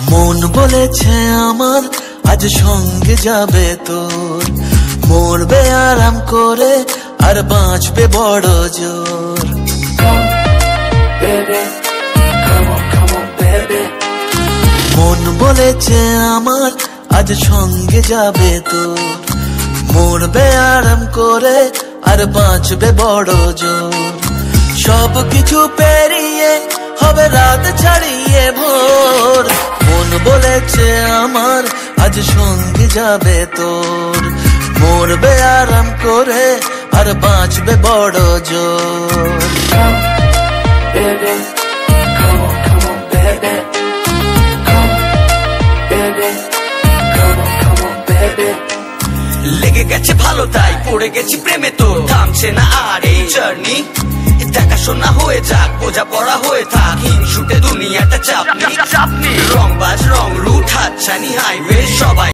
মন বলেছে আমার আজ সঙ্গে যাবে তোর, মরবে আরাম করে আর বাঁচবে বড় জোর। মন বলেছে আমার আজ সঙ্গে যাবে তোর, মরবে আরাম করে আর বাঁচবে বড় জোর। সব কিছু পেরিয়ে হবে রাত ছাড়িয়ে ভোর। মন বলেছে আমার আজ সঙ্গে যাবে তোর, মরবে আরাম করে আর বাঁচবে বড় জোর। লেগে গেছে ভালো তাই পড়ে গেছি প্রেমে, তো থামছে না আর এই জার্নি। দেখাশোনা হয়ে যাক, বোঝা পড়া হয়ে থাক, হিংসুটে দুনিয়াটা চাপনি। রংবাজ রং রুট হাতছানি হাইওয়ে সবাই